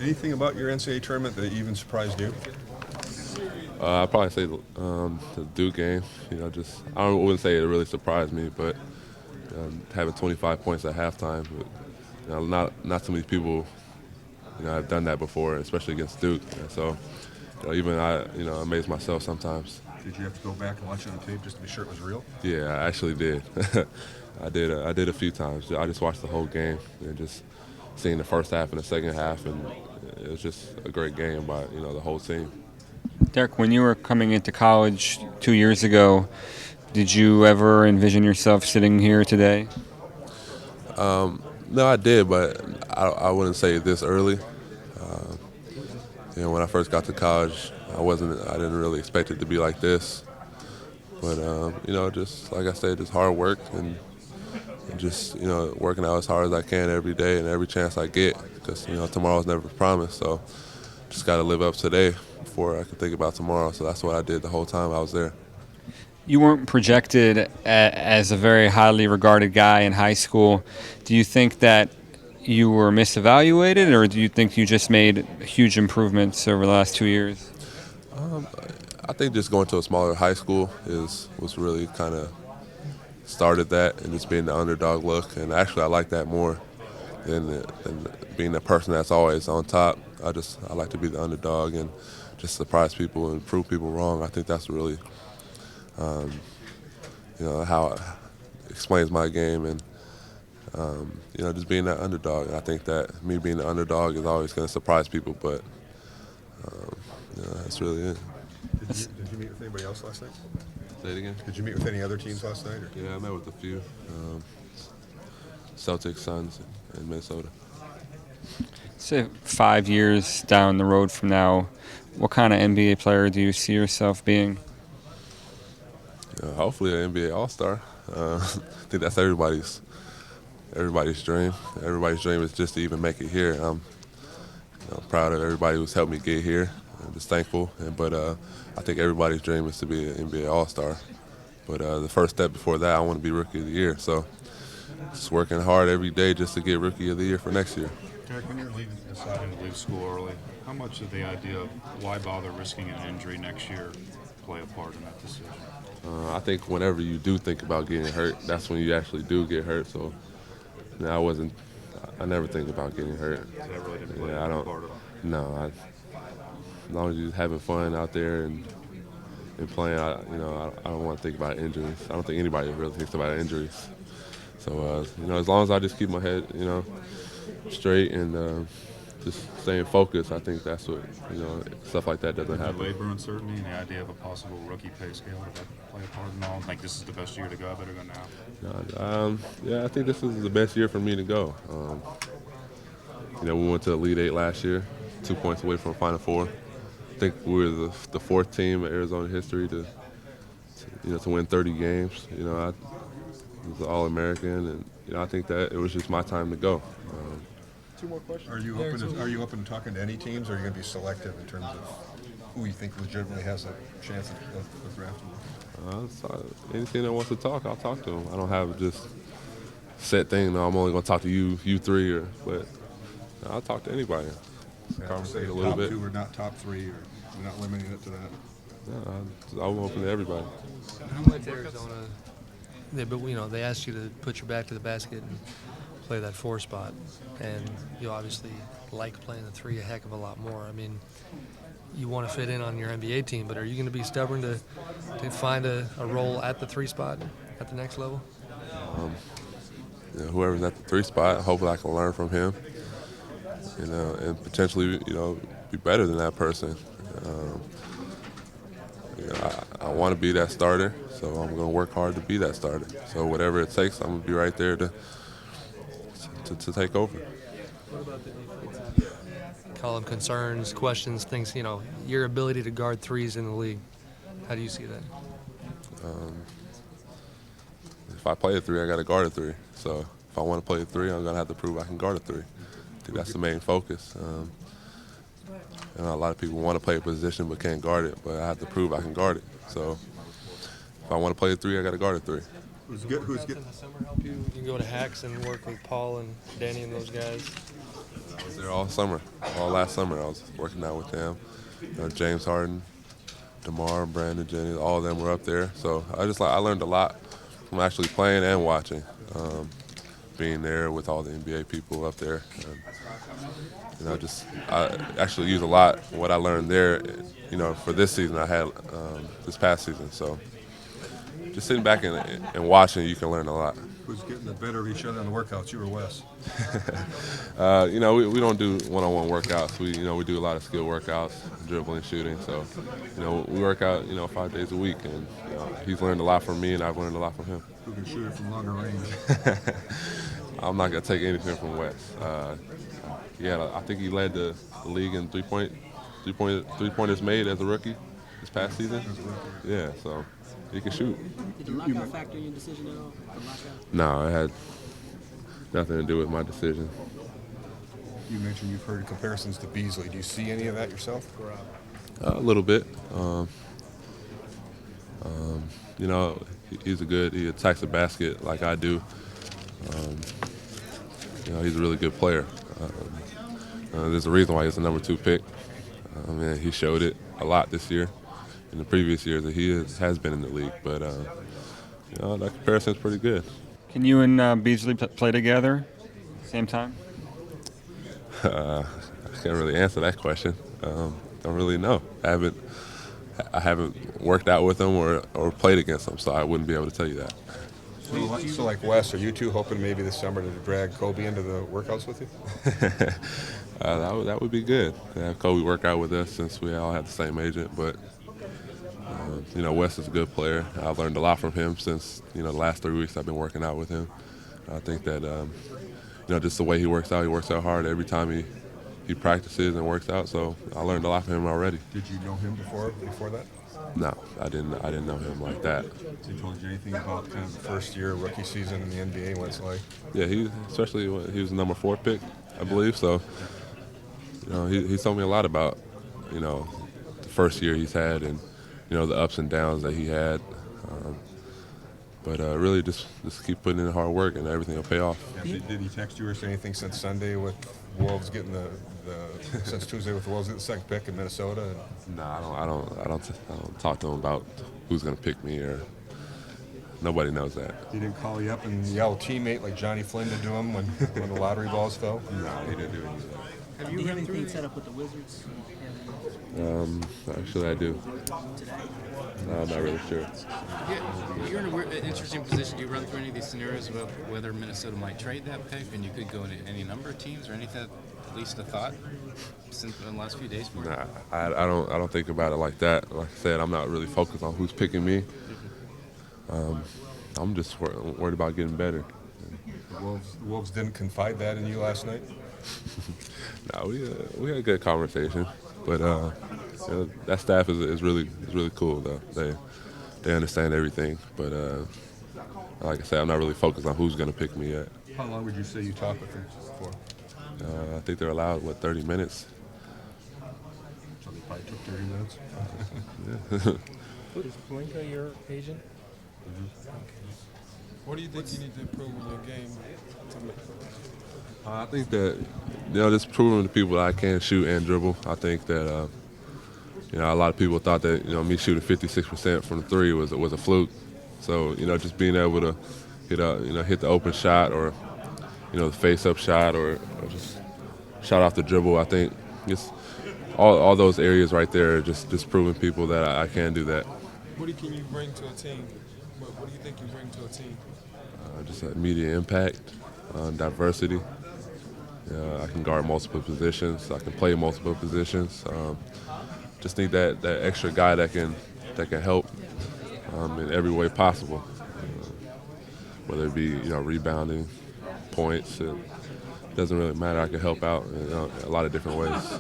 Anything about your NCAA tournament that even surprised you? I'd probably say the Duke game. Just wouldn't say it really surprised me, but having 25 points at halftime, but, not too many people have done that before, especially against Duke. And so even I amaze myself sometimes. Did you have to go back and watch it on tape just to be sure it was real? Yeah, I actually did. I did a few times. I just watched the whole game and just seeing the first half and the second half, and it was just a great game by the whole team. Derek, when you were coming into college 2 years ago, did you ever envision yourself sitting here today? No, I did, but I wouldn't say this early. Uh, when I first got to college, I didn't really expect it to be like this. But just like I said, just hard work and just working out as hard as I can every day and every chance I get, because tomorrow's never promised. So just got to live up today before I can think about tomorrow. So that's what I did the whole time I was there. You weren't projected as a very highly regarded guy in high school. Do you think that you were misevaluated, or do you think you just made huge improvements over the last 2 years? Um, I think just going to a smaller high school was really kind of started that, and just being the underdog look. And actually, I like that more than being the person that's always on top. I like to be the underdog and just surprise people and prove people wrong. I think that's really um, how it explains my game, and just being that underdog. And I think that me being the underdog is always going to surprise people, but um, that's really it. Did you meet with anybody else last night? Say it again. Did you meet with any other teams last night? Or? Yeah, I met with a few. Celtics, Suns, and Minnesota. Say 5 years down the road from now, what kind of NBA player do you see yourself being? Hopefully, an NBA All-Star. I think that's everybody's dream. Everybody's dream is just to even make it here. I'm proud of everybody who's helped me get here. I'm just thankful. But I think everybody's dream is to be an NBA All-Star. But the first step before that, I want to be Rookie of the Year. So just working hard every day just to get Rookie of the Year for next year. Derek, when you're deciding to leave school early, how much did the idea of why bother risking an injury next year play a part in that decision? I think whenever you do think about getting hurt, that's when you actually do get hurt. So I never think about getting hurt. So that really didn't play Yeah, I a don't. part at all. No, as long as you're having fun out there and playing, I don't want to think about injuries. I don't think anybody really thinks about injuries. So as long as I just keep my head, straight and just staying focused, I think that's what stuff like that doesn't Did happen. labor uncertainty and the idea of a possible rookie pay scale, did that play a part in all? Like, this is the best year to go, I better go now. Yeah, I think this is the best year for me to go. We went to Elite Eight last year, 2 points away from Final Four. I think we were the fourth team in Arizona history to win 30 games. I was an All-American, and I think that it was just my time to go. Two more questions. Are you open to talking to any teams, or are you going to be selective in terms of who you think legitimately has a chance of drafting you? So any team that wants to talk, I'll talk to them. I don't have just set thing. No, I'm only going to talk to you three, but I'll talk to anybody. Conversate a little top bit. two or not top three, or you're not limiting it to that. I'm open to everybody. How much Arizona? They asked you to put your back to the basket and play that four spot, and you obviously like playing the three a heck of a lot more. I mean, you want to fit in on your NBA team, but are you going to be stubborn to find a role at the three spot at the next level? Whoever's at the three spot, hopefully I can learn from him, and potentially, be better than that person. Um, I want to be that starter, so I'm going to work hard to be that starter. So whatever it takes, I'm going to be right there to take over. What about the defense? Call them concerns, questions, things, your ability to guard threes in the league. How do you see that? If I play a three, I got to guard a three. So if I want to play a three, I'm going to have to prove I can guard a three. I think that's the main focus. A lot of people want to play a position but can't guard it, but I have to prove I can guard it. So if I want to play a three, I got to guard a three. Who's good? In the summer help you? You can go to Hacks and work with Paul and Danny and those guys. I was there all summer, all last summer. I was working out with them. James Harden, DeMar, Brandon Jennings, all of them were up there. So I learned a lot from actually playing and watching. Being there with all the NBA people up there. I actually use a lot of what I learned there, for this season I had this past season. So just sitting back and watching, you can learn a lot. Who's getting the better of each other on the workouts, you or Wes? We don't do one-on-one workouts. We do a lot of skill workouts, dribbling, shooting. So, we work out, 5 days a week, and he's learned a lot from me, and I've learned a lot from him. Who can shoot it from longer range? I'm not gonna take anything from Wes. I think he led the league in three-pointers made as a rookie this past season. Yeah, so he can shoot. Did the lockout factor in your decision at all? The lockout? No, it had nothing to do with my decision. You mentioned you've heard comparisons to Beasley. Do you see any of that yourself? A little bit. He attacks the basket like I do. He's a really good player. There's a reason why he's the number 2 pick. And he showed it a lot this year. In the previous years that he has been in the league, but that comparison's pretty good. Can you and Beasley play together same time? I can't really answer that question. Don't really know. I haven't worked out with him or played against him, so I wouldn't be able to tell you that. So like Wes, are you two hoping maybe this summer to drag Kobe into the workouts with you? That would be good to have Kobe work out with us since we all have the same agent. But Wes is a good player. I've learned a lot from him since the last 3 weeks I've been working out with him. I think that just the way he works out hard every time he practices and works out. So I learned a lot from him already. Did you know him before that? No, I didn't know him like that. Has he told you anything about kind of the first year rookie season in the NBA, what it's like? Yeah, especially when he was the number 4 pick, I believe. So, he told me a lot about, the first year he's had and, the ups and downs that he had. But really just keep putting in hard work and everything will pay off. Yeah, did he text you or say anything since Sunday with Wolves getting since Tuesday with the Wolves getting the second pick in Minnesota? No, I don't talk to him about who's going to pick me or nobody knows that. He didn't call you up and yell teammate like Johnny Flynn did to him when the lottery balls fell? No, he didn't do any of that. Do you have anything set up with the Wizards? Actually, I do. No, I'm not really sure. Yeah, you're in an interesting position. Do you run through any of these scenarios about whether Minnesota might trade that pick, and you could go into any number of teams, or anything? At least a thought since in the last few days. For you? Nah, I don't think about it like that. Like I said, I'm not really focused on who's picking me. I'm just worried about getting better. The Wolves didn't confide that in you last night? No, we had a good conversation, but that staff is really cool though. They understand everything, but like I said, I'm not really focused on who's going to pick me yet. How long would you say you talked with them for? I think they're allowed 30 minutes. So they probably took 30 minutes. Is Pelinka your agent? What do you think you need to improve in your game? I think that just proving to people that I can shoot and dribble. I think that a lot of people thought that me shooting 56% from the 3 was a fluke. So just being able to hit the open shot or the face-up shot or just shot off the dribble. I think just all those areas right there, just proving people that I can do that. What can you bring to a team? What do you think you bring to a team? Just immediate impact, diversity. I can guard multiple positions. I can play multiple positions. Just need that extra guy that can help in every way possible. Whether it be rebounding, points, it doesn't really matter. I can help out in a lot of different ways.